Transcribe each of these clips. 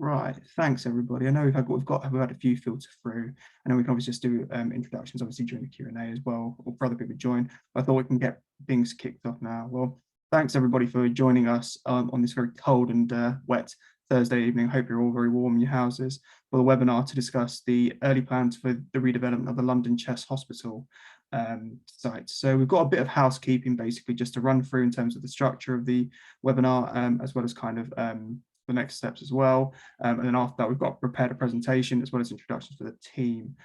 Right, thanks everybody. I know we've had a few filter through, and then we can obviously just do introductions obviously during the Q&A as well, or for other people to join. I thought we can get things kicked off now. Well, thanks everybody for joining us on this very cold and wet Thursday evening. Hope you're all very warm in your houses for the webinar to discuss the early plans for the redevelopment of the London Chest Hospital site. So we've got a bit of housekeeping basically just to run through in terms of the structure of the webinar, as well as kind of the next steps as well. And then after that, we've got prepared a presentation as well as introductions for the team.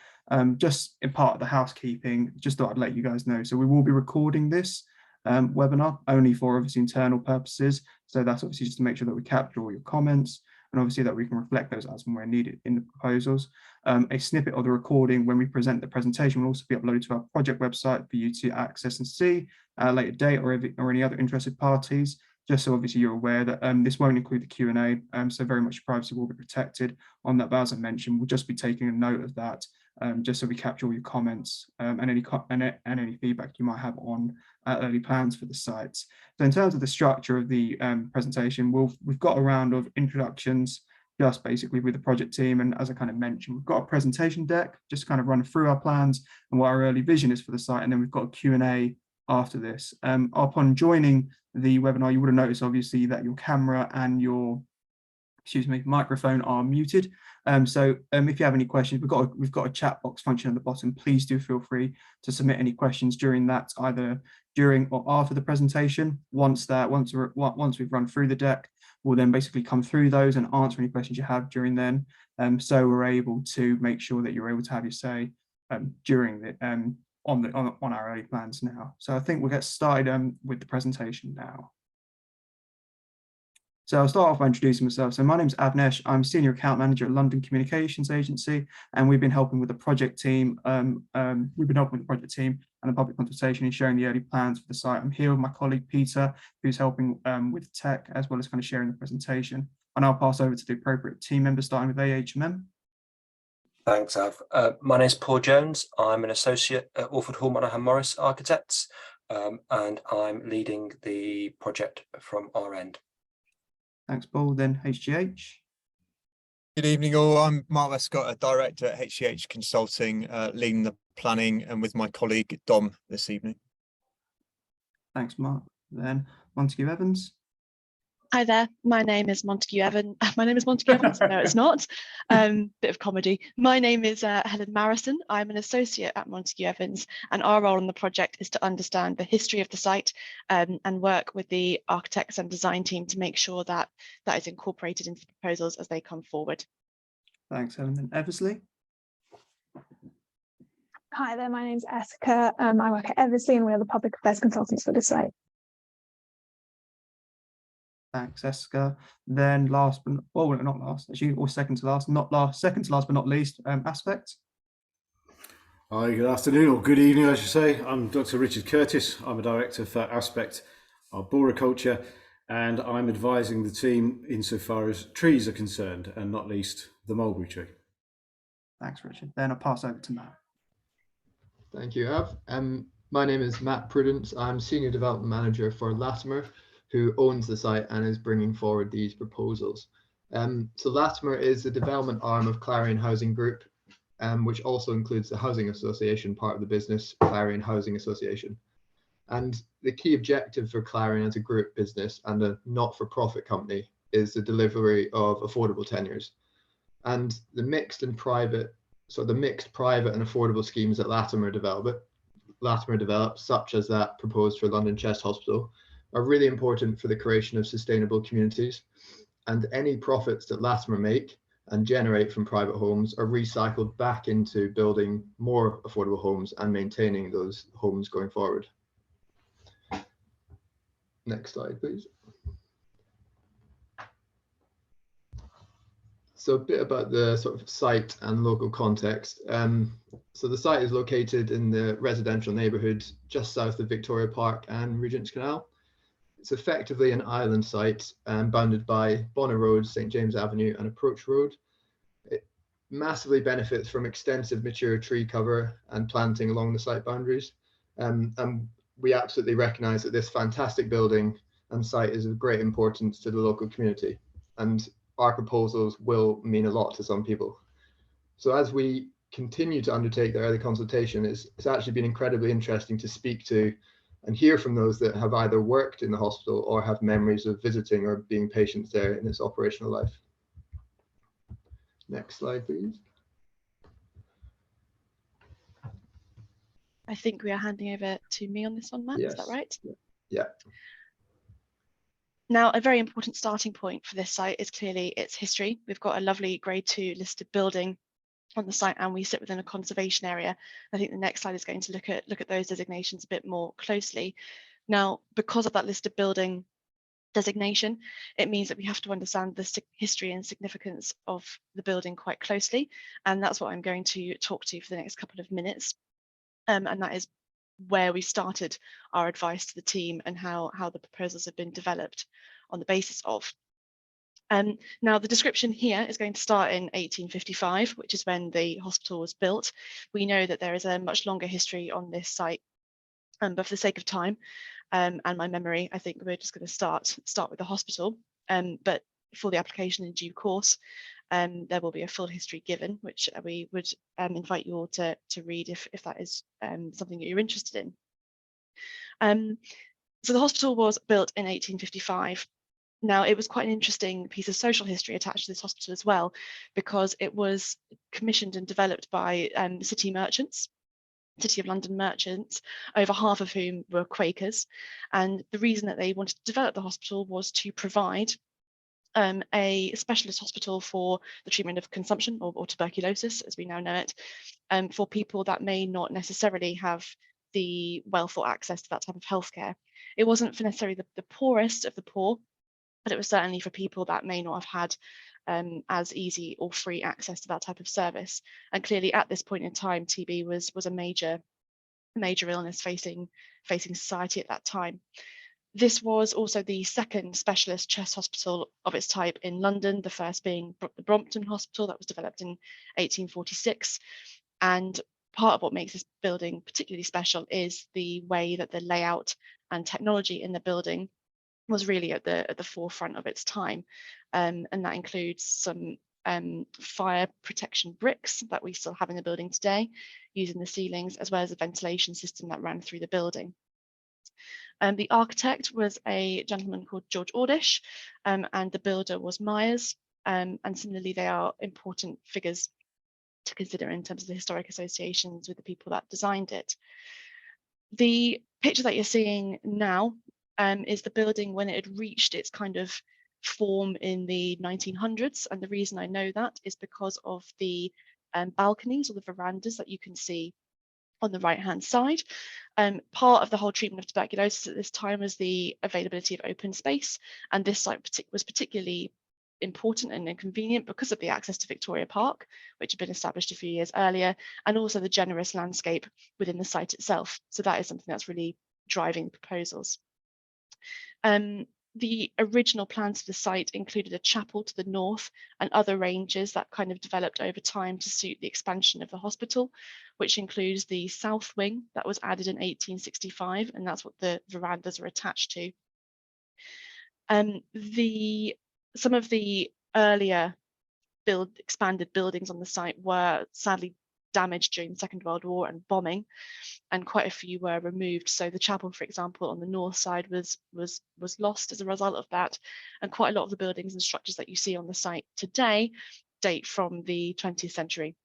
Just in part of the housekeeping, just thought I'd let you guys know. So we will be recording this webinar only for obviously internal purposes. So that's obviously just to make sure that we capture all your comments and obviously that we can reflect those as and where needed in the proposals. A snippet of the recording when we present the presentation will also be uploaded to our project website for you to access and see at a later date or any other interested parties. Just so obviously you're aware that this won't include the Q&A, so very much privacy will be protected on that. But as I mentioned, we'll just be taking a note of that, just so we capture all your comments and any feedback you might have on early plans for the sites. So in terms of the structure of the presentation, we've got a round of introductions, just basically with the project team. And as I kind of mentioned, we've got a presentation deck, just kind of run through our plans and what our early vision is for the site. And then we've got a Q&A after this. Upon joining the webinar, you would have noticed obviously that your camera and your microphone are muted. So if you have any questions, we've got a chat box function at the bottom. Please do feel free to submit any questions during that, either during or after the presentation. Once we've run through the deck, we'll then basically come through those and answer any questions you have during then. So we're able to make sure that you're able to have your say during the on our early plans now. So I think we'll get started with the presentation now. So I'll start off by introducing myself. So my name is Avnesh. I'm Senior Account Manager at London Communications Agency, and we've been helping with the project team. And the public consultation and sharing the early plans for the site. I'm here with my colleague Peter, who's helping with tech as well as kind of sharing the presentation. And I'll pass over to the appropriate team members, starting with AHMM. Thanks, Av. My name is Paul Jones. I'm an associate at Orford Hall Monaghan Morris Architects, and I'm leading the project from our end. Thanks, Paul. Then HGH. Good evening, all. I'm Mark Westcott, a director at HGH Consulting, leading the planning, and with my colleague Dom this evening. Thanks, Mark. Then Montague Evans. Hi there, my name is Montague Evans. My name is Montague Evans. No, it's not. Bit of comedy. My name is Helen Marrison. I'm an associate at Montague Evans, and our role on the project is to understand the history of the site and work with the architects and design team to make sure that that is incorporated into the proposals as they come forward. Thanks, Helen. And Eversley. Hi there, my name is Esca. I work at Eversley and we are the public affairs consultants for the site. Thanks, Esca. Then last but not last, actually, or second to last but not least, Aspect. Hi, good afternoon or good evening, I should say. I'm Dr. Richard Curtis. I'm a director for Aspect Arboriculture, and I'm advising the team insofar as trees are concerned, and not least the mulberry tree. Thanks, Richard. Then I'll pass over to Matt. Thank you, Av. My name is Matt Prudence. I'm Senior Development Manager for Latimer, who owns the site and is bringing forward these proposals. So Latimer is the development arm of Clarion Housing Group, which also includes the housing association part of the business, Clarion Housing Association. And the key objective for Clarion as a group business and a not-for-profit company is the delivery of affordable tenures. And the mixed private and affordable schemes that Latimer develops, such as that proposed for London Chest Hospital, are really important for the creation of sustainable communities. And any profits that Latimer make and generate from private homes are recycled back into building more affordable homes and maintaining those homes going forward. Next slide, please. So a bit about the sort of site and local context. So the site is located in the residential neighbourhood just south of Victoria Park and Regent's Canal. It's effectively an island site bounded by Bonner Road, St James Avenue and Approach Road. It massively benefits from extensive mature tree cover and planting along the site boundaries. And we absolutely recognise that this fantastic building and site is of great importance to the local community. And our proposals will mean a lot to some people. So as we continue to undertake the early consultation, it's actually been incredibly interesting to speak to and hear from those that have either worked in the hospital or have memories of visiting or being patients there in its operational life. Next slide, please. I think we are handing over to me on this one, Matt. Is that Yes. right? Yeah. Now, a very important starting point for this site is clearly its history. We've got a lovely Grade 2 listed building on the site, and we sit within a conservation area. I think the next slide is going to look at those designations a bit more closely. Now, because of that listed building designation, it means that we have to understand the history and significance of the building quite closely, and that's what I'm going to talk to for the next couple of minutes. And that is where we started our advice to the team and how the proposals have been developed on the basis of. Now, the description here is going to start in 1855, which is when the hospital was built. We know that there is a much longer history on this site, but for the sake of time and my memory, I think we're just going to start with the hospital. But for the application in due course, there will be a full history given, which we would invite you all to read if that is something that you're interested in. So the hospital was built in 1855. Now, it was quite an interesting piece of social history attached to this hospital as well, because it was commissioned and developed by City of London merchants, over half of whom were Quakers. And the reason that they wanted to develop the hospital was to provide a specialist hospital for the treatment of consumption or tuberculosis, as we now know it, for people that may not necessarily have the wealth or access to that type of healthcare. It wasn't for necessarily the poorest of the poor, but it was certainly for people that may not have had as easy or free access to that type of service. And clearly at this point in time, TB was a major illness facing society at that time. This was also the second specialist chest hospital of its type in London, the first being the Brompton Hospital that was developed in 1846. And part of what makes this building particularly special is the way that the layout and technology in the building was really at the forefront of its time. And that includes some fire protection bricks that we still have in the building today, using the ceilings, as well as a ventilation system that ran through the building. The architect was a gentleman called George Ordish, and the builder was Myers. And similarly, they are important figures to consider in terms of the historic associations with the people that designed it. The picture that you're seeing now is the building when it had reached its kind of form in the 1900s. And the reason I know that is because of the balconies or the verandas that you can see on the right-hand side. Part of the whole treatment of tuberculosis at this time was the availability of open space, and this site was particularly important and inconvenient because of the access to Victoria Park, which had been established a few years earlier, and also the generous landscape within the site itself. So that is something that's really driving the proposals. The original plans for the site included a chapel to the north and other ranges that kind of developed over time to suit the expansion of the hospital, which includes the south wing that was added in 1865, and that's what the verandas are attached to. Some of the earlier expanded buildings on the site were sadly damaged during the Second World War and bombing, and quite a few were removed. So the chapel, for example, on the north side was lost as a result of that, and quite a lot of the buildings and structures that you see on the site today date from the 20th century.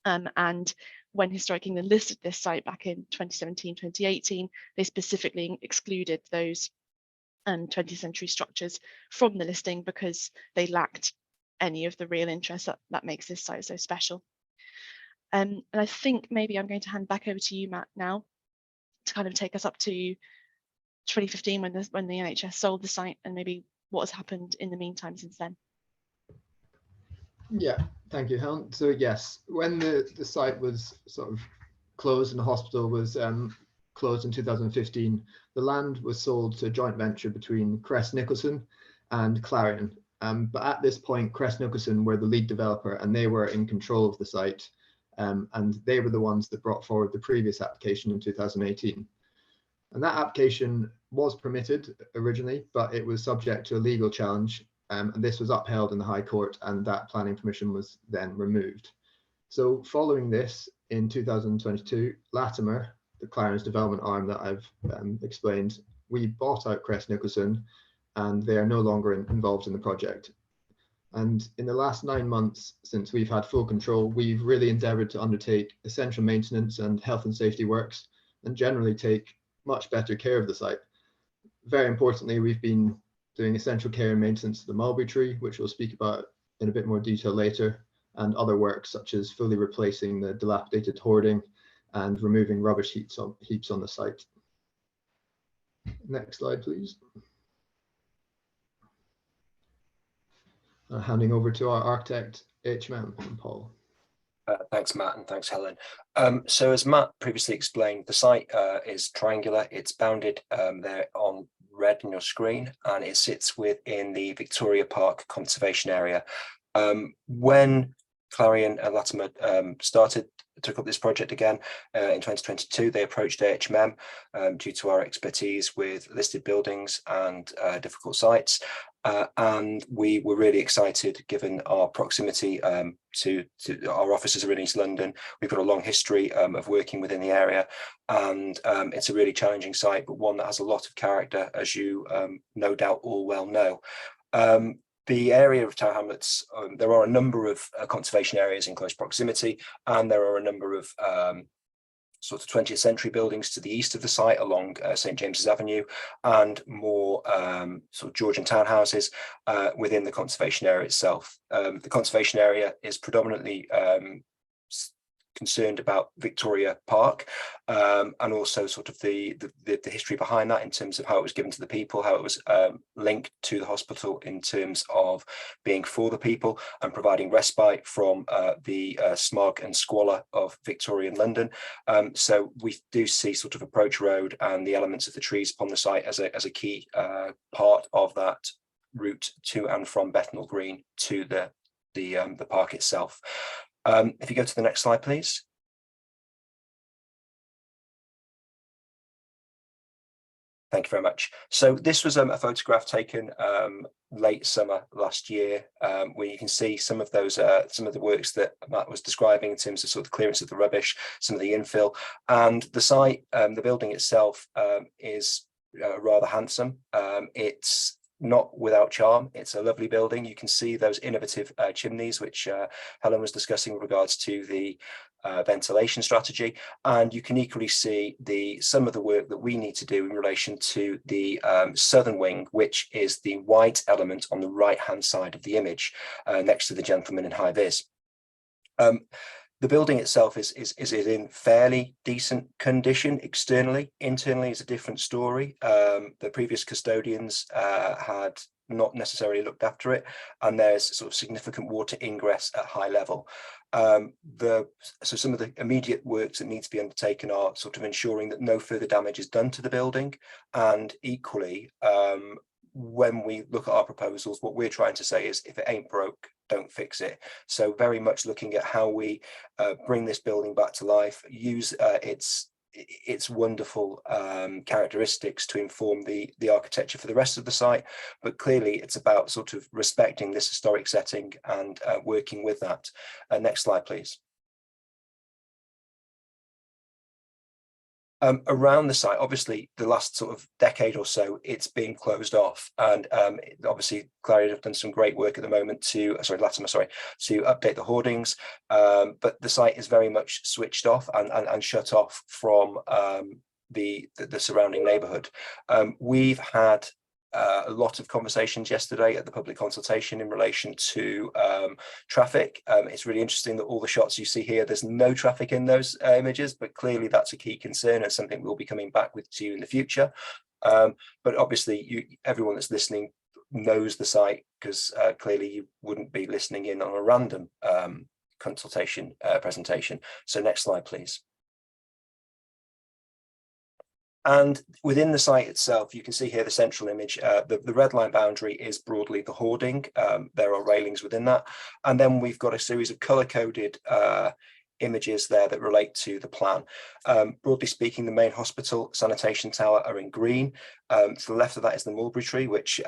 And when Historic England listed this site back in 2017, 2018, they specifically excluded those 20th century structures from the listing because they lacked any of the real interest that makes this site so special. And I think maybe I'm going to hand back over to you, Matt, now to kind of take us up to 2015 when the NHS sold the site, and maybe what has happened in the meantime since then. Yeah, thank you, Helen. So yes, when the site was sort of closed and the hospital was closed in 2015, the land was sold to a joint venture between Crest Nicholson and Clarion. But at this point, Crest Nicholson were the lead developer and they were in control of the site. And they were the ones that brought forward the previous application in 2018. And that application was permitted originally, but it was subject to a legal challenge and this was upheld in the High Court, and that planning permission was then removed. So following this, in 2022, Latimer, the Clarence development arm that I've explained, we bought out Crest Nicholson, and they are no longer involved in the project. And in the last 9 months, since we've had full control, we've really endeavoured to undertake essential maintenance and health and safety works, and generally take much better care of the site. Very importantly, we've been doing essential care and maintenance to the mulberry tree, which we'll speak about in a bit more detail later, and other works such as fully replacing the dilapidated hoarding and removing rubbish heaps on the site. Next slide, please. Handing over to our architect, HMM, and Paul. Thanks, Matt, and thanks, Helen. So as Matt previously explained, the site is triangular. It's bounded there on red on your screen, and it sits within the Victoria Park Conservation Area. When Clarion and Latimer took up this project again in 2022, they approached AHMM due to our expertise with listed buildings and difficult sites. And we were really excited, given our proximity to our offices are in East London. We've got a long history of working within the area, and it's a really challenging site, but one that has a lot of character, as you no doubt all well know. The area of Tower Hamlets, there are a number of conservation areas in close proximity, and there are a number of sort of 20th century buildings to the east of the site along St James's Avenue, and more sort of Georgian townhouses within the conservation area itself. The conservation area is predominantly concerned about Victoria Park, and also sort of the history behind that in terms of how it was given to the people, how it was linked to the hospital in terms of being for the people and providing respite from the smog and squalor of Victorian London. So we do see sort of Approach Road and the elements of the trees upon the site as a key part of that route to and from Bethnal Green to the park itself. If you go to the next slide, please. Thank you very much. So this was a photograph taken late summer last year, where you can see some of the works that Matt was describing in terms of sort of the clearance of the rubbish, some of the infill, and the site, the building itself is rather handsome. It's not without charm. It's a lovely building. You can see those innovative chimneys, which Helen was discussing with regards to the ventilation strategy, and you can equally see some of the work that we need to do in relation to the southern wing, which is the white element on the right hand side of the image next to the gentleman in high vis. The building itself is in fairly decent condition externally. Internally is a different story. The previous custodians had not necessarily looked after it, and there's sort of significant water ingress at high level. So some of the immediate works that need to be undertaken are sort of ensuring that no further damage is done to the building, and equally, when we look at our proposals, what we're trying to say is, if it ain't broke, don't fix it. So very much looking at how we bring this building back to life, use its wonderful characteristics to inform the architecture for the rest of the site. But clearly it's about sort of respecting this historic setting and working with that. Next slide, please. Around the site, obviously, the last sort of decade or so, it's been closed off, and obviously, Clarion have done some great work at the moment Latimer, to update the hoardings. But the site is very much switched off and shut off from the surrounding neighbourhood. We've had a lot of conversations yesterday at the public consultation in relation to traffic. It's really interesting that all the shots you see here, there's no traffic in those images, but clearly that's a key concern and something we'll be coming back with to you in the future. But obviously everyone that's listening knows the site, because clearly you wouldn't be listening in on a random consultation presentation. So next slide, please. And within the site itself, you can see here the central image. The red line boundary is broadly the hoarding. There are railings within that. And then we've got a series of color-coded images there that relate to the plan. Broadly speaking, the main hospital sanitation tower are in green. To the left of that is the mulberry tree, which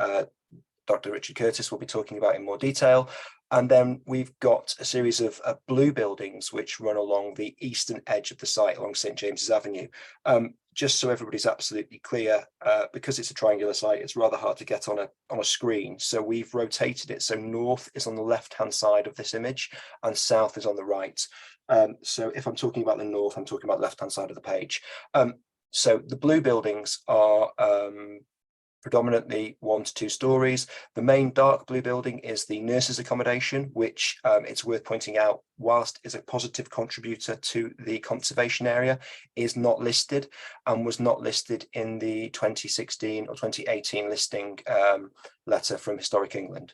Dr. Richard Curtis will be talking about in more detail. And then we've got a series of blue buildings which run along the eastern edge of the site along St James's Avenue. Just so everybody's absolutely clear, because it's a triangular site, it's rather hard to get on a screen. So we've rotated it. So north is on the left-hand side of this image and south is on the right. So if I'm talking about the north, I'm talking about the left-hand side of the page. So the blue buildings are predominantly 1 to 2 stories. The main dark blue building is the nurses' accommodation, which it's worth pointing out, whilst is a positive contributor to the conservation area, is not listed and was not listed in the 2016 or 2018 listing letter from Historic England.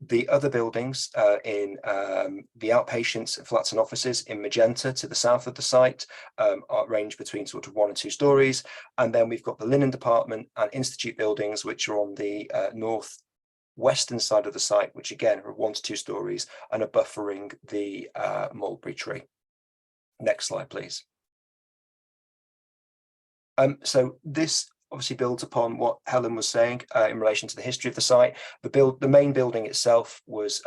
The other buildings in the outpatients, flats and offices in magenta to the south of the site range between sort of 1 and 2 stories. And then we've got the linen department and institute buildings, which are on the north-western side of the site, which again are 1 to 2 stories and are buffering the mulberry tree. Next slide, please. So this obviously builds upon what Helen was saying in relation to the history of the site. The main building itself was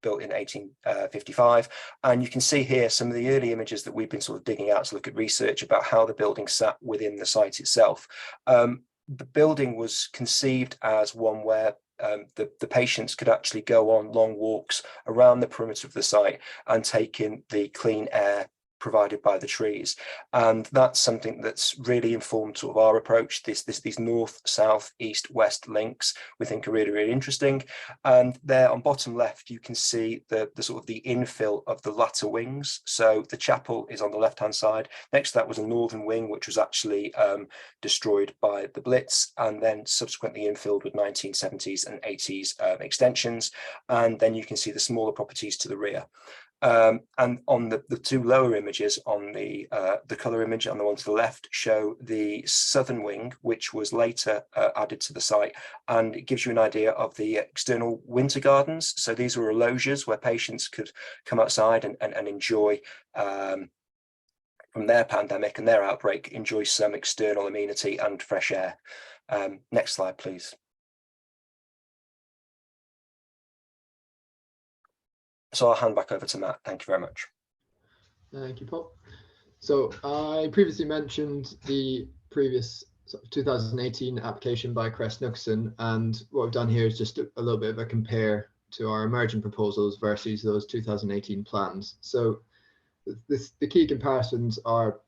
built in 1855, and you can see here some of the early images that we've been sort of digging out to look at research about how the building sat within the site itself. The building was conceived as one where the patients could actually go on long walks around the perimeter of the site and take in the clean air provided by the trees, and that's something that's really informed sort of our approach. These north, south, east, west links we think are really interesting. And there on bottom left you can see the sort of the infill of the latter wings. So the chapel is on the left hand side. Next to that was a northern wing which was actually destroyed by the Blitz and then subsequently infilled with 1970s and 80s extensions. And then you can see the smaller properties to the rear. And on the 2 lower images, on the colour image and the one to the left, show the southern wing, which was later added to the site, and it gives you an idea of the external winter gardens. So these were loggias where patients could come outside and enjoy, from their pandemic and their outbreak, enjoy some external amenity and fresh air. Next slide, please. So I'll hand back over to Matt. Thank you very much. Thank you, Paul. So I previously mentioned the previous 2018 application by Crest Nicholson, and what we've done here is just a little bit of a compare to our emerging proposals versus those 2018 plans. So the key comparisons are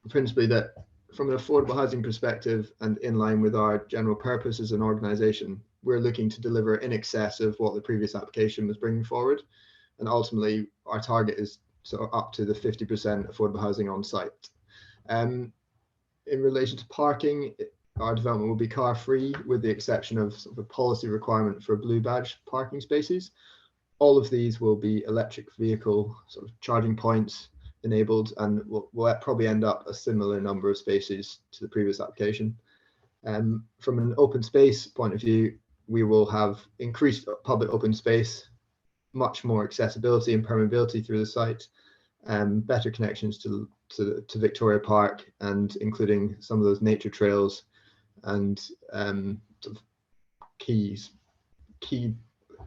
principally that from an affordable housing perspective and in line with our general purpose as an organisation, we're looking to deliver in excess of what the previous application was bringing forward. And ultimately, our target is sort of up to the 50% affordable housing on site. In relation to parking, our development will be car free, with the exception of sort of a policy requirement for blue badge parking spaces. All of these will be electric vehicle sort of charging points enabled, and will probably end up a similar number of spaces to the previous application. From an open space point of view, we will have increased public open space, much more accessibility and permeability through the site, better connections to Victoria Park, and including some of those nature trails and sort of key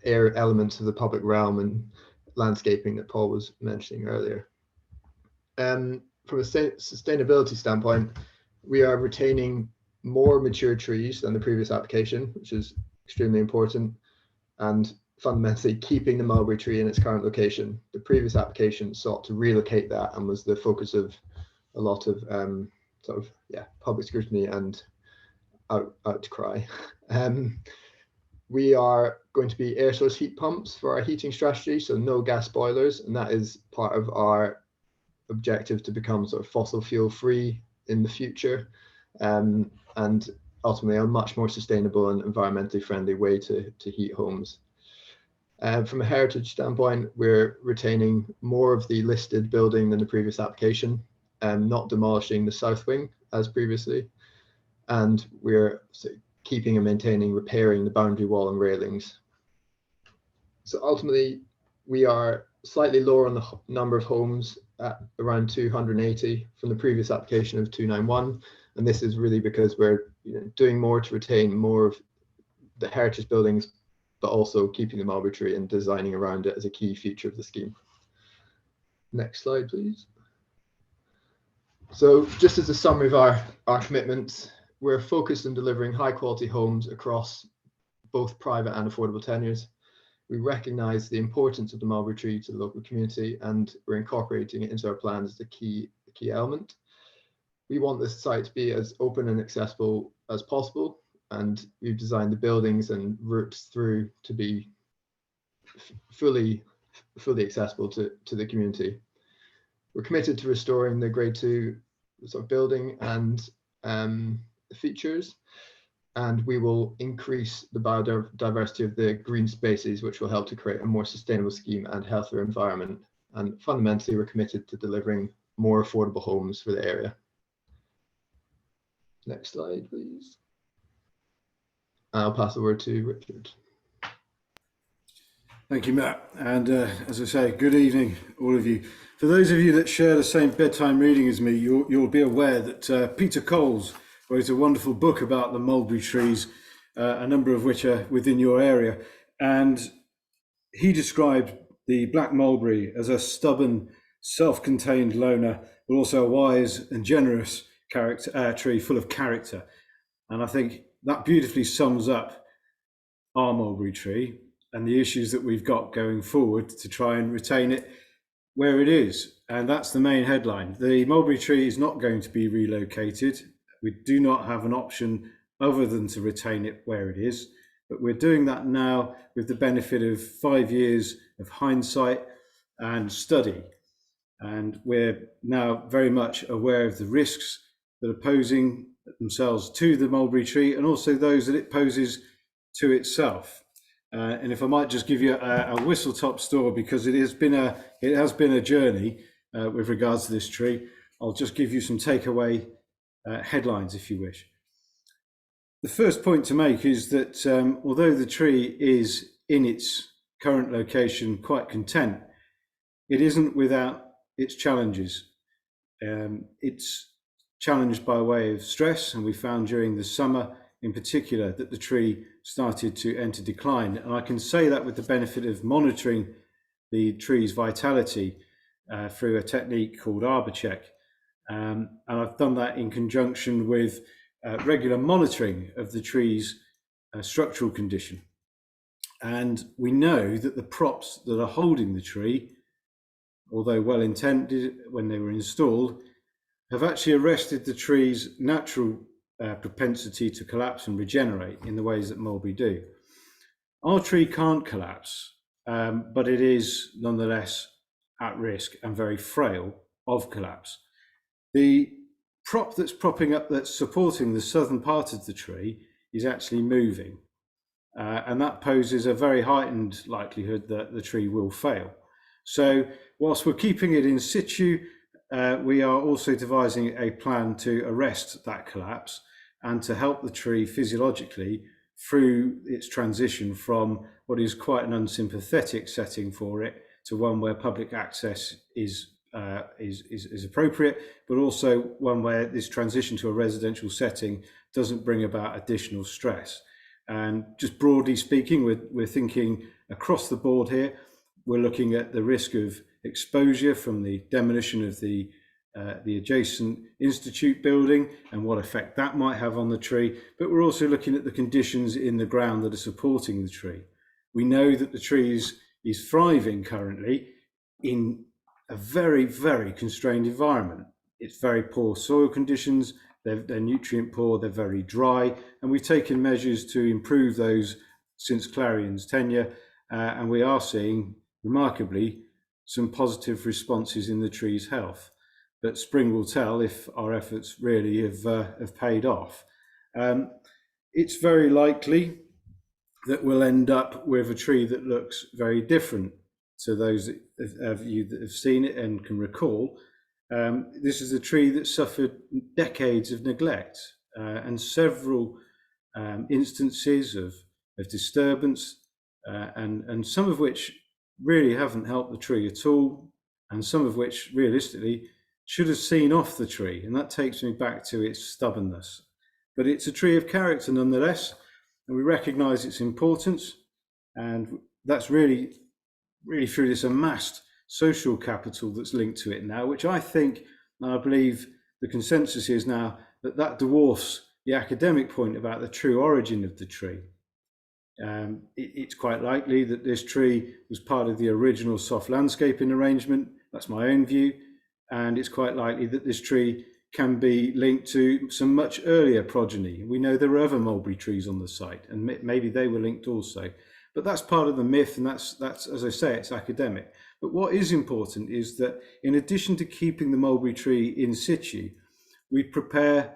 elements of the public realm and landscaping that Paul was mentioning earlier. From a sustainability standpoint, we are retaining more mature trees than the previous application, which is extremely important, and fundamentally keeping the mulberry tree in its current location. The previous application sought to relocate that and was the focus of a lot of public scrutiny and outcry. We are going to be air source heat pumps for our heating strategy, so no gas boilers, and that is part of our objective to become sort of fossil fuel free in the future, and ultimately a much more sustainable and environmentally friendly way to heat homes. From a heritage standpoint, we're retaining more of the listed building than the previous application, not demolishing the south wing as previously, and we're keeping and maintaining, repairing the boundary wall and railings. So ultimately, we are slightly lower on the number of homes at around 280 from the previous application of 291, and this is really because we're doing more to retain more of the heritage buildings, but also keeping the mulberry tree and designing around it as a key feature of the scheme. Next slide, please. So just as a summary of our commitments, we're focused on delivering high quality homes across both private and affordable tenures. We recognise the importance of the mulberry tree to the local community, and we're incorporating it into our plans as the key element. We want this site to be as open and accessible as possible, and we've designed the buildings and routes through to be fully accessible to the community. We're committed to restoring the Grade 2 sort of building and features, and we will increase the biodiversity of the green spaces, which will help to create a more sustainable scheme and healthier environment. And fundamentally, we're committed to delivering more affordable homes for the area. Next slide, please. I'll pass the word to Richard. Thank you, Matt. And as I say, good evening, all of you. For those of you that share the same bedtime reading as me, you'll be aware that Peter Coles wrote a wonderful book about the mulberry trees, a number of which are within your area. And he described the black mulberry as a stubborn, self-contained loner, but also a wise and generous tree full of character. And I think that beautifully sums up our mulberry tree and the issues that we've got going forward to try and retain it where it is. And that's the main headline. The mulberry tree is not going to be relocated. We do not have an option other than to retain it where it is, but we're doing that now with the benefit of 5 years of hindsight and study. And we're now very much aware of the risks that are posing themselves to the mulberry tree, and also those that it poses to itself. And if I might just give you a whistle-top story, because it has been a journey with regards to this tree. I'll just give you some takeaway headlines, if you wish. The first point to make is that although the tree is in its current location quite content, it isn't without its challenges. It's challenged by way of stress, and we found during the summer in particular that the tree started to enter decline. And I can say that with the benefit of monitoring the tree's vitality through a technique called Arbor Check. And I've done that in conjunction with regular monitoring of the tree's structural condition. And we know that the props that are holding the tree, although well intended when they were installed, have actually arrested the tree's natural propensity to collapse and regenerate in the ways that mulberry do. Our tree can't collapse, but it is nonetheless at risk and very frail of collapse. The prop that's propping up, that's supporting the southern part of the tree, is actually moving, and that poses a very heightened likelihood that the tree will fail. So whilst we're keeping it in situ, we are also devising a plan to arrest that collapse and to help the tree physiologically through its transition from what is quite an unsympathetic setting for it to one where public access is appropriate, but also one where this transition to a residential setting doesn't bring about additional stress. And just broadly speaking, we're thinking across the board here. We're looking at the risk of exposure from the demolition of the adjacent institute building and what effect that might have on the tree, but we're also looking at the conditions in the ground that are supporting the tree. We know that the tree is thriving currently in a very, very constrained environment. It's very poor soil conditions, they're nutrient poor, they're very dry, and we've taken measures to improve those since Clarion's tenure, and we are seeing, remarkably, some positive responses in the tree's health. But spring will tell if our efforts really have paid off. It's very likely that we'll end up with a tree that looks very different to those of you that have seen it and can recall. This is a tree that suffered decades of neglect and several instances of disturbance, and some of which really haven't helped the tree at all, and some of which realistically should have seen off the tree. And that takes me back to its stubbornness. But it's a tree of character nonetheless, and we recognise its importance, and that's really through this amassed social capital that's linked to it now, which I think, and I believe the consensus is now, that dwarfs the academic point about the true origin of the tree. It's quite likely that this tree was part of the original soft landscaping arrangement. That's my own view. And it's quite likely that this tree can be linked to some much earlier progeny. We know there are other mulberry trees on the site, and maybe they were linked also. But that's part of the myth, and that's as I say, it's academic. But what is important is that in addition to keeping the mulberry tree in situ, we prepare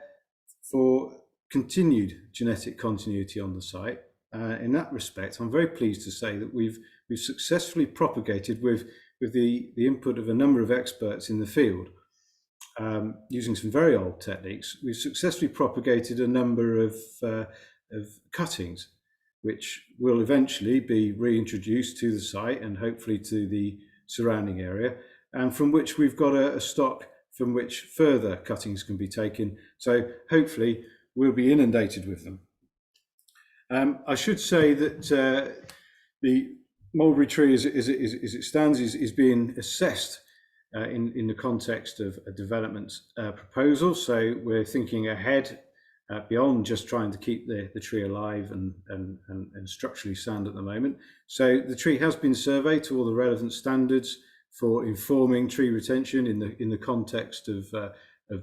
for continued genetic continuity on the site. In that respect, I'm very pleased to say that we've successfully propagated with the input of a number of experts in the field, using some very old techniques. We've successfully propagated a number of cuttings, which will eventually be reintroduced to the site and hopefully to the surrounding area, and from which we've got a stock from which further cuttings can be taken. So hopefully we'll be inundated with them. I should say that the mulberry tree, as it stands, is being assessed in the context of a development proposal. So we're thinking ahead beyond just trying to keep the tree alive and structurally sound at the moment. So the tree has been surveyed to all the relevant standards for informing tree retention in the context of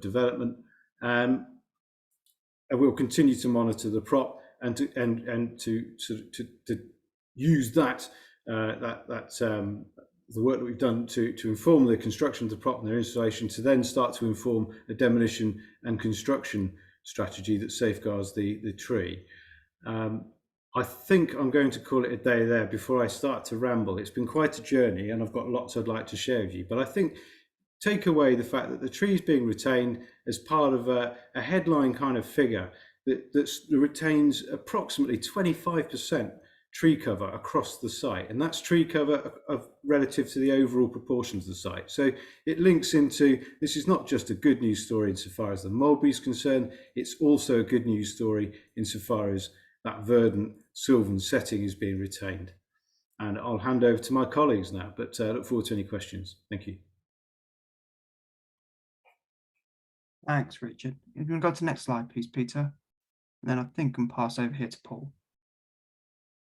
development, and we'll continue to monitor the prop and to use that the work that we've done to inform the construction of the prop and their installation, to then start to inform a demolition and construction strategy that safeguards the tree. I think I'm going to call it a day there before I start to ramble. It's been quite a journey, and I've got lots I'd like to share with you, but I think take away the fact that the tree is being retained as part of a headline kind of figure that retains approximately 25% tree cover across the site, and that's tree cover of relative to the overall proportions of the site. So it links into, this is not just a good news story insofar as the mulberry is concerned, it's also a good news story insofar as that verdant sylvan setting is being retained. And I'll hand over to my colleagues now, but look forward to any questions. Thank you. Thanks, Richard. If you can go to the next slide, please, Peter. And then I think I can pass over here to Paul.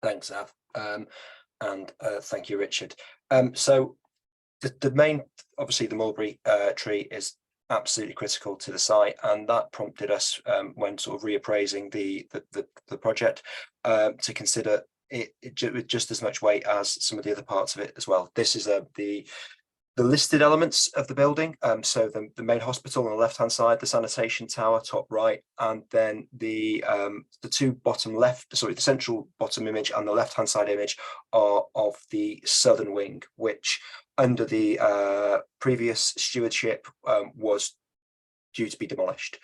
Thanks, Av, and thank you, Richard. So the main, obviously, the mulberry tree is absolutely critical to the site, and that prompted us when sort of reappraising the project to consider it with just as much weight as some of the other parts of it as well. This is the listed elements of the building, so the main hospital on the left hand side, the sanitation tower top right, and then the two bottom left, sorry, the central bottom image and the left hand side image are of the southern wing, which under the previous stewardship was due to be demolished.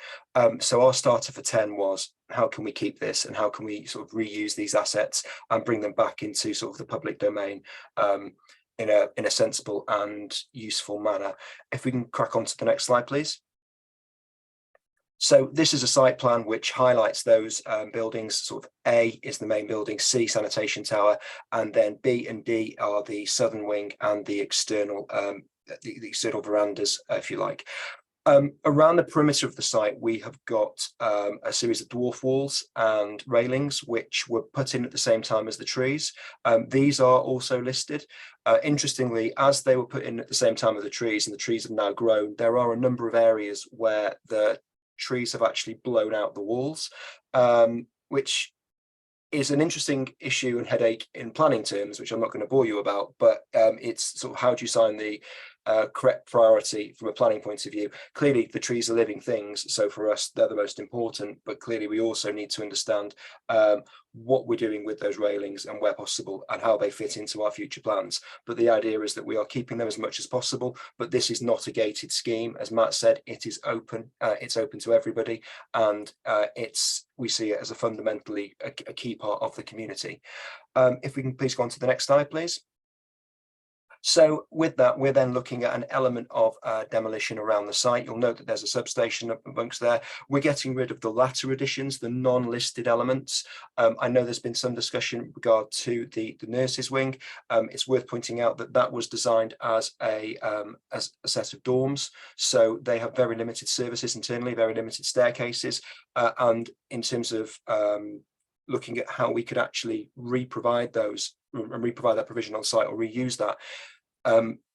So our starter for 10 was, how can we keep this, and how can we sort of reuse these assets and bring them back into sort of the public domain in a sensible and useful manner. If we can crack on to the next slide, please. So this is a site plan which highlights those buildings. Sort of A is the main building, C sanitation tower, and then B and D are the southern wing and the external the external verandas, if you like. Around the perimeter of the site, we have got a series of dwarf walls and railings, which were put in at the same time as the trees. These are also listed. Interestingly, as they were put in at the same time as the trees, and the trees have now grown, there are a number of areas where the trees have actually blown out the walls, which is an interesting issue and headache in planning terms, which I'm not going to bore you about, but it's sort of, how do you assign the correct priority from a planning point of view? Clearly the trees are living things, so for us they're the most important, but clearly we also need to understand what we're doing with those railings and where possible and how they fit into our future plans. But the idea is that we are keeping them as much as possible, but this is not a gated scheme. As Matt said, it is open, it's open to everybody, and we see it as a fundamentally a key part of the community. If we can please go on to the next slide, please. So with that, we're then looking at an element of demolition around the site. You'll note that there's a substation amongst there. We're getting rid of the latter additions, the non-listed elements. I know there's been some discussion in regard to the nurses wing. It's worth pointing out that that was designed as a set of dorms. So they have very limited services internally, very limited staircases. And in terms of looking at how we could actually reprovide those and reprovide that provision on site or reuse that,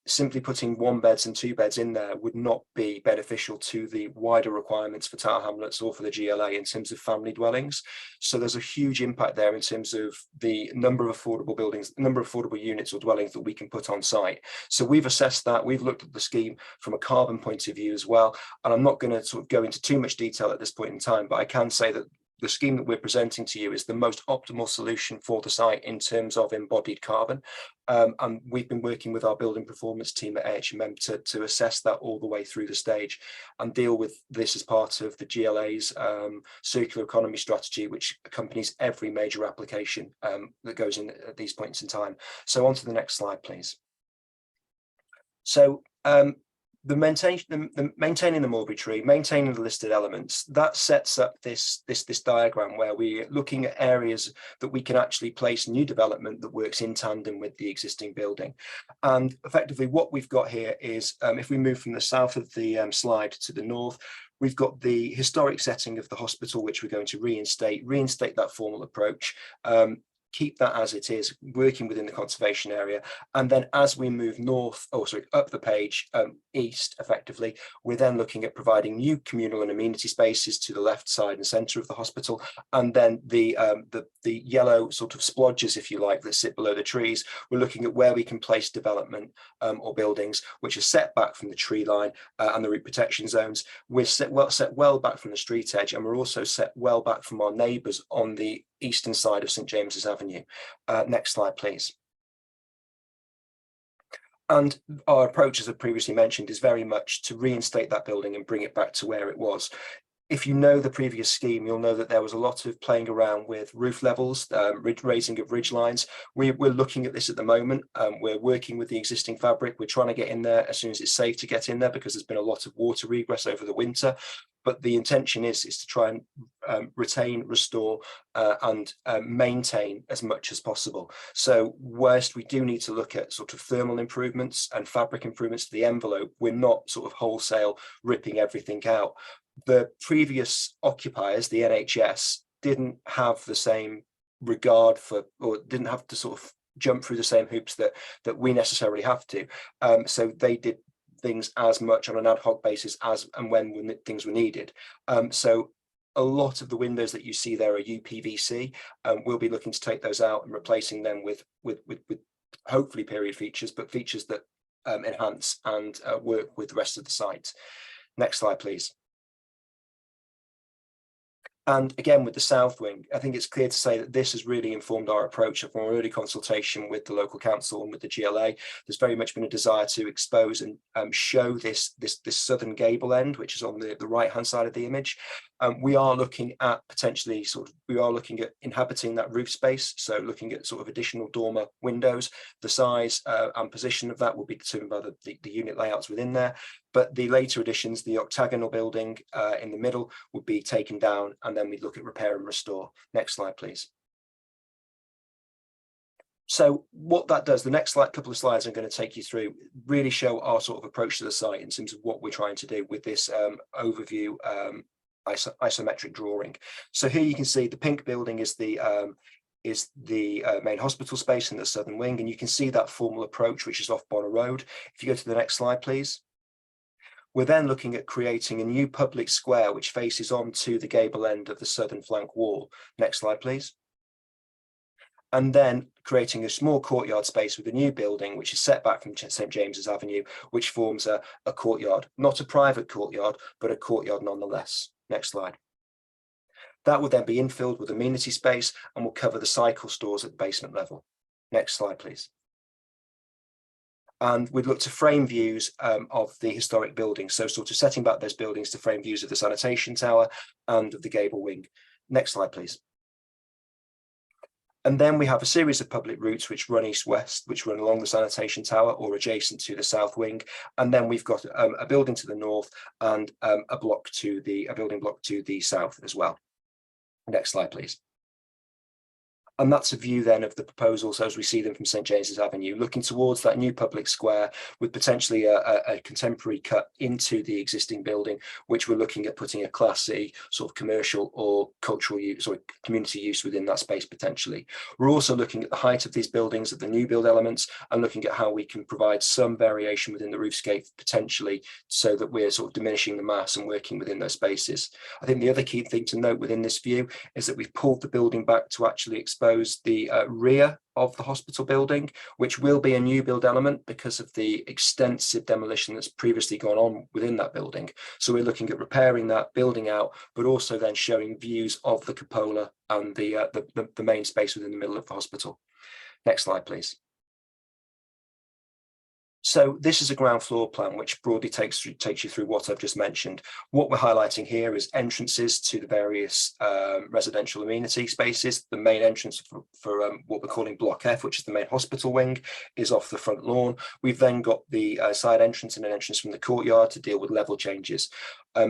simply putting 1 beds and 2 beds in there would not be beneficial to the wider requirements for Tower Hamlets or for the GLA in terms of family dwellings. So there's a huge impact there in terms of the number of affordable buildings, number of affordable units or dwellings that we can put on site. So we've assessed that. We've looked at the scheme from a carbon point of view as well. And I'm not going to sort of go into too much detail at this point in time, but I can say that the scheme that we're presenting to you is the most optimal solution for the site in terms of embodied carbon. And we've been working with our building performance team at AHMM to assess that all the way through the stage and deal with this as part of the GLA's circular economy strategy, which accompanies every major application that goes in at these points in time. So on to the next slide, please. So maintaining the mulberry tree, maintaining the listed elements, that sets up this diagram where we're looking at areas that we can actually place new development that works in tandem with the existing building. And effectively what we've got here is, if we move from the south of the slide to the north, we've got the historic setting of the hospital, which we're going to reinstate that formal approach. Keep that as it is, working within the conservation area. And then as we move up the page, east, effectively, we're then looking at providing new communal and amenity spaces to the left side and centre of the hospital. And then the yellow sort of splodges, if you like, that sit below the trees, we're looking at where we can place development or buildings which are set back from the tree line and the root protection zones. We're set well back from the street edge, and we're also set well back from our neighbours on the eastern side of St James's Avenue. Next slide, please. And our approach, as I previously mentioned, is very much to reinstate that building and bring it back to where it was. If you know the previous scheme, you'll know that there was a lot of playing around with roof levels, raising of ridge lines. We're looking at this at the moment. We're working with the existing fabric. We're trying to get in there as soon as it's safe to get in there, because there's been a lot of water regress over the winter. But the intention is to try and retain, restore and maintain as much as possible. So whilst we do need to look at sort of thermal improvements and fabric improvements to the envelope, we're not sort of wholesale ripping everything out. The previous occupiers, the NHS, didn't have the same regard for, or didn't have to sort of jump through the same hoops that we necessarily have to. So they did things as much on an ad hoc basis as and when things were needed. So a lot of the windows that you see there are UPVC. We'll be looking to take those out and replacing them with hopefully period features, but features that enhance and work with the rest of the site. Next slide, please. And again, with the south wing, I think it's clear to say that this has really informed our approach from our early consultation with the local council and with the GLA. There's very much been a desire to expose and show this southern gable end, which is on the right-hand side of the image. We are looking at potentially looking at inhabiting that roof space. So looking at sort of additional dormer windows. The size and position of that will be determined by the unit layouts within there. But the later additions, the octagonal building in the middle, would be taken down, and then we'd look at repair and restore. Next slide, please. So what that does, the next couple of slides I'm going to take you through really show our sort of approach to the site in terms of what we're trying to do with this overview isometric drawing. So here you can see the pink building is the main hospital space in the southern wing, and you can see that formal approach, which is off Bonner Road. If you go to the next slide, please. We're then looking at creating a new public square which faces onto the gable end of the southern flank wall. Next slide, please. And then creating a small courtyard space with a new building which is set back from St James's Avenue, which forms a courtyard, not a private courtyard, but a courtyard nonetheless. Next slide. That will then be infilled with amenity space and will cover the cycle stores at the basement level. Next slide, please. And we'd look to frame views of the historic buildings. So sort of setting back those buildings to frame views of the sanitation tower and of the gable wing. Next slide, please. And then we have a series of public routes which run east-west, which run along the sanitation tower or adjacent to the south wing. And then we've got a building to the north and a building block to the south as well. Next slide, please. And that's a view then of the proposals as we see them from St James's Avenue, looking towards that new public square with potentially a contemporary cut into the existing building, which we're looking at putting a Class C sort of commercial or cultural use or community use within that space potentially. We're also looking at the height of these buildings, at the new build elements, and looking at how we can provide some variation within the roofscape potentially, so that we're sort of diminishing the mass and working within those spaces. I think the other key thing to note within this view is that we've pulled the building back to actually expose the rear of the hospital building, which will be a new build element because of the extensive demolition that's previously gone on within that building. So we're looking at repairing that, building out, but also then showing views of the cupola and the main space within the middle of the hospital. Next slide, please. So this is a ground floor plan, which broadly takes you through what I've just mentioned. What we're highlighting here is entrances to the various residential amenity spaces. The main entrance for what we're calling Block F, which is the main hospital wing, is off the front lawn. We've then got the side entrance and an entrance from the courtyard to deal with level changes.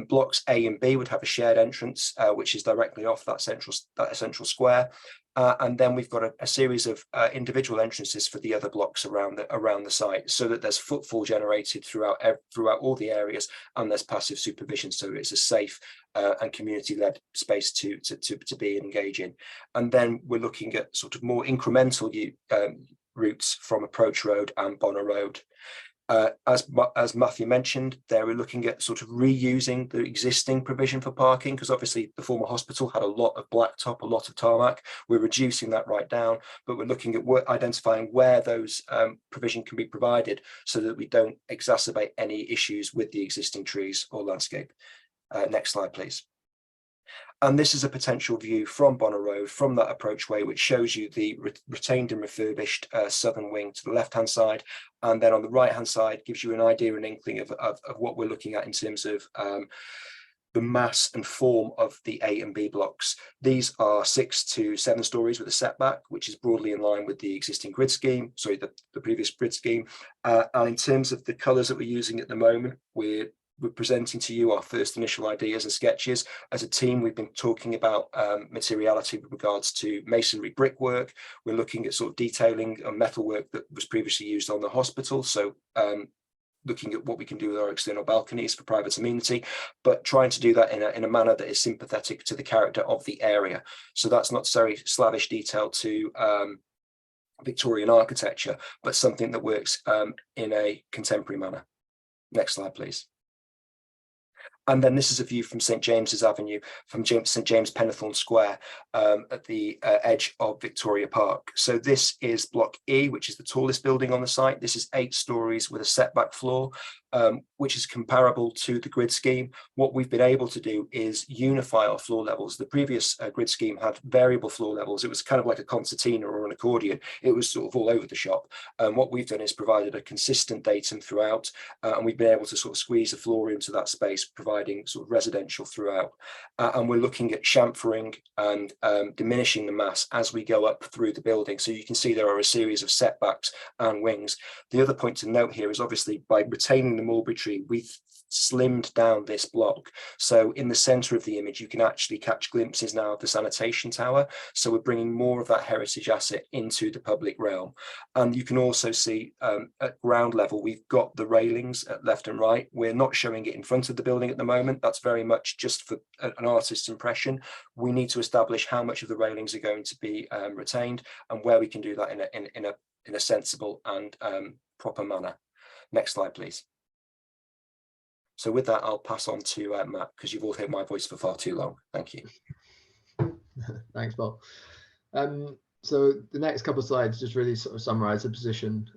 Blocks A and B would have a shared entrance, which is directly off that central square. And then we've got a series of individual entrances for the other blocks around the site, so that there's footfall generated throughout all the areas, and there's passive supervision, so it's a safe and community-led space to be and engage in. And then we're looking at sort of more incremental routes from Approach Road and Bonner Road. As Matthew mentioned, they were looking at sort of reusing the existing provision for parking, because obviously the former hospital had a lot of blacktop, a lot of tarmac. We're reducing that right down, but we're looking at identifying where those provision can be provided so that we don't exacerbate any issues with the existing trees or landscape. Next slide, please. And this is a potential view from Bonner Road, from that approachway, which shows you the retained and refurbished southern wing to the left-hand side. And then on the right-hand side gives you an idea and inkling of what we're looking at in terms of the mass and form of the A and B blocks. These are 6 to 7 stories with a setback, which is broadly in line with the existing grid scheme, sorry, the previous grid scheme. And in terms of the colours that we're using at the moment, we're presenting to you our first initial ideas and sketches. As a team, we've been talking about materiality with regards to masonry brickwork. We're looking at sort of detailing and metalwork that was previously used on the hospital. So looking at what we can do with our external balconies for private amenity, but trying to do that in a manner that is sympathetic to the character of the area. So that's not very slavish detail to Victorian architecture, but something that works in a contemporary manner. Next slide, please. And then this is a view from St James's Avenue, from St James Pennethorne Square at the edge of Victoria Park. So this is Block E, which is the tallest building on the site. This is 8 stories with a setback floor, which is comparable to the grid scheme. What we've been able to do is unify our floor levels. The previous grid scheme had variable floor levels. It was kind of like a concertina or an accordion. It was sort of all over the shop. What we've done is provided a consistent datum throughout, and we've been able to sort of squeeze the floor into that space, providing sort of residential throughout. And we're looking at chamfering and diminishing the mass as we go up through the building. So you can see there are a series of setbacks and wings. The other point to note here is obviously by retaining the mulberry tree, we've slimmed down this block. So in the center of the image, you can actually catch glimpses now of the sanitation tower. So we're bringing more of that heritage asset into the public realm. And you can also see at ground level, we've got the railings at left and right. We're not showing it in front of the building at the moment. That's very much just for an artist's impression. We need to establish how much of the railings are going to be retained and where we can do that in a sensible and proper manner. Next slide, please. So with that, I'll pass on to Matt, because you've all heard my voice for far too long. Thank you. Thanks, Paul. So the next couple of slides just really sort of summarize the position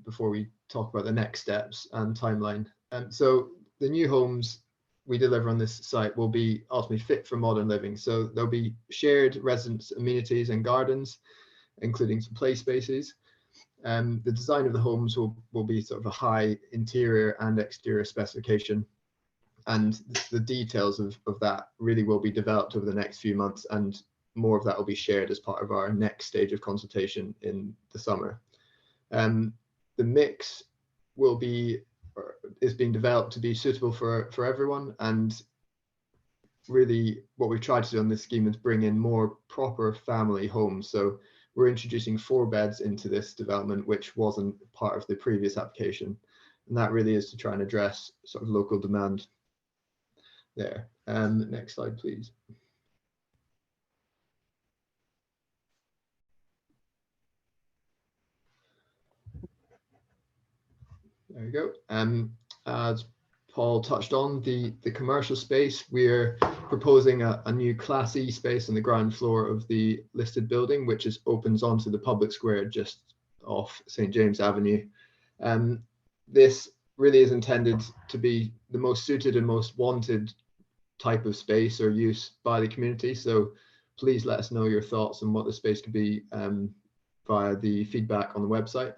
before we talk about the next steps and timeline. So the new homes we deliver on this site will be ultimately fit for modern living. So there'll be shared residence amenities and gardens, including some play spaces. The design of the homes will be sort of a high interior and exterior specification, and the details of that really will be developed over the next few months and more of that will be shared as part of our next stage of consultation in the summer. The mix is being developed to be suitable for everyone, and really what we've tried to do on this scheme is bring in more proper family homes. So we're introducing 4 beds into this development, which wasn't part of the previous application, and that really is to try and address sort of local demand there. Next slide, please. There we go. As Paul touched on, the commercial space, we're proposing a new Class E space on the ground floor of the listed building, which opens onto the public square just off St. James Avenue. This really is intended to be the most suited and most wanted type of space or use by the community. So please let us know your thoughts on what the space could be via the feedback on the website.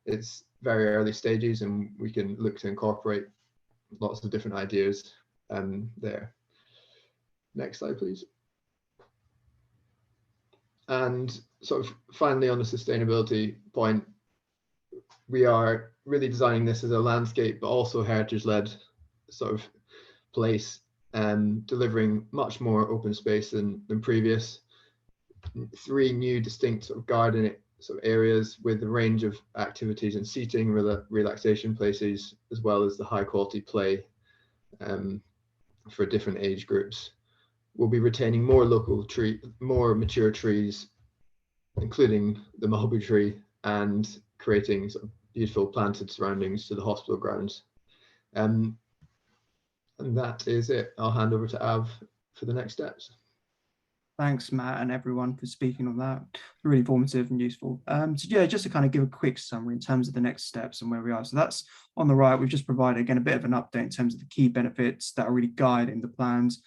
It's very early stages and we can look to incorporate lots of different ideas there. Next slide, please. And sort of finally, on the sustainability point, we are really designing this as a landscape, but also heritage-led sort of place, delivering much more open space than previous. 3 new distinct sort of garden sort of areas with a range of activities and seating, relaxation places, as well as the high quality play for different age groups. We'll be retaining more more mature trees, including the mulberry tree, and creating sort of beautiful planted surroundings to the hospital grounds. And that is it. I'll hand over to Av for the next steps. Thanks, Matt, and everyone for speaking on that. Really informative and useful. So yeah, just to kind of give a quick summary in terms of the next steps and where we are. So that's on the right. We've just provided, again, a bit of an update in terms of the key benefits that are really guiding the plans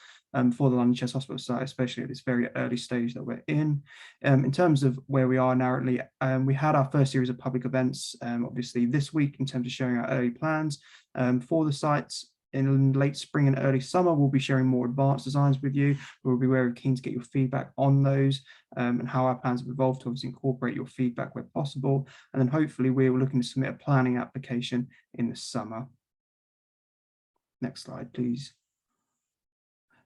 for the London Chest Hospital site, especially at this very early stage that we're in. In terms of where we are narrowly, we had our first series of public events, obviously this week, in terms of showing our early plans for the sites. In late spring and early summer, we'll be sharing more advanced designs with you. We'll be very keen to get your feedback on those and how our plans have evolved to obviously incorporate your feedback where possible. And then hopefully we're looking to submit a planning application in the summer. Next slide, please.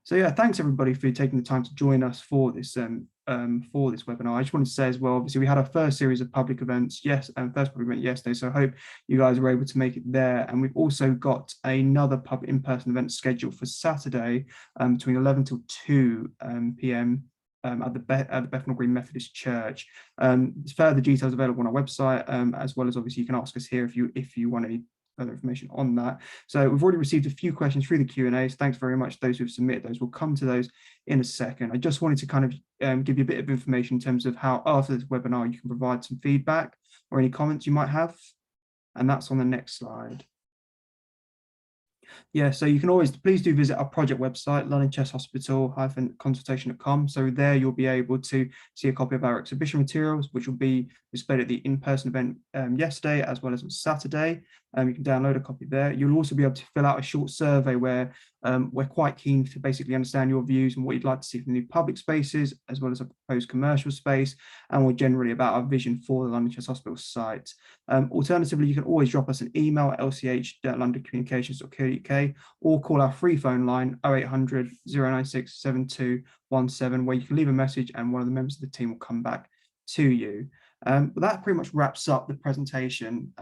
So yeah, thanks everybody for taking the time to join us for this webinar. I just wanted to say as well, obviously we had our first series of public events, first public event yesterday, so I hope you guys were able to make it there. And we've also got another in-person event scheduled for Saturday between 11 till 2 p.m. At the Bethnal Green Methodist Church. There's further details available on our website, as well as obviously you can ask us here if you want any further information on that. So we've already received a few questions through the Q&As. Thanks very much those who've submitted those. We'll come to those in a second. I just wanted to kind of give you a bit of information in terms of how after this webinar you can provide some feedback or any comments you might have, and that's on the next slide. Yeah, so you can always, please do visit our project website, londonchesthospital-consultation.com. So there you'll be able to see a copy of our exhibition materials, which will be displayed at the in-person event yesterday, as well as on Saturday. You can download a copy there. You'll also be able to fill out a short survey where we're quite keen to basically understand your views and what you'd like to see from the new public spaces, as well as a proposed commercial space, and more generally about our vision for the London Chest Hospital site. Alternatively, you can always drop us an email at lch@londoncommunications.co.uk or call our free phone line 0800 096 7217, where you can leave a message and one of the members of the team will come back to you. But that pretty much wraps up the presentation.